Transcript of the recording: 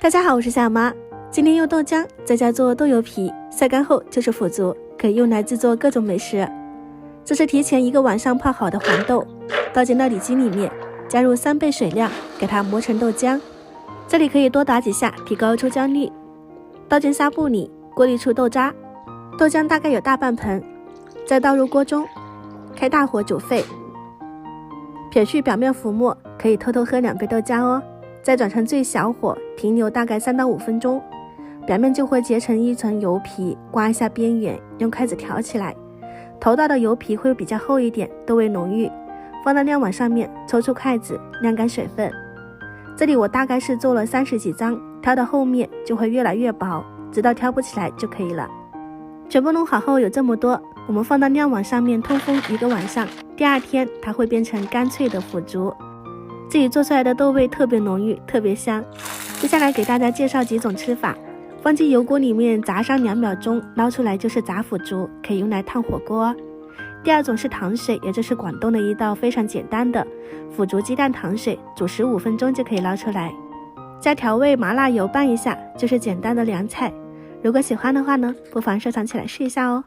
大家好，我是小妈。今天用豆浆在家做豆油皮，晒干后就是腐竹，可以用来制作各种美食。这是提前1个晚上泡好的黄豆，倒进料理机里面，加入3倍水量，给它磨成豆浆。这里可以多打几下，提高出浆率。倒进纱布里，过滤出豆渣。豆浆大概有大半盆，再倒入锅中，开大火煮沸，撇去表面浮沫，可以偷偷喝2杯豆浆哦。再转成最小火，停留大概3到5分钟，表面就会结成一层油皮，刮一下边缘，用筷子挑起来，头道的油皮会比较厚一点，豆味浓郁。放到晾网上面，抽出筷子晾干水分。这里我大概是做了30几张，挑到后面就会越来越薄，直到挑不起来就可以了。全部弄好后有这么多，我们放到晾网上面通风1个晚上，第2天它会变成干脆的腐竹。自己做出来的豆味特别浓郁，特别香。接下来给大家介绍几种吃法。放进油锅里面炸上2秒钟，捞出来就是炸腐竹，可以用来烫火锅哦。第2种是糖水，也就是广东的一道非常简单的腐竹鸡蛋糖水，煮15分钟就可以捞出来，加调味麻辣油拌一下，就是简单的凉菜。如果喜欢的话呢，不妨收藏起来试一下哦。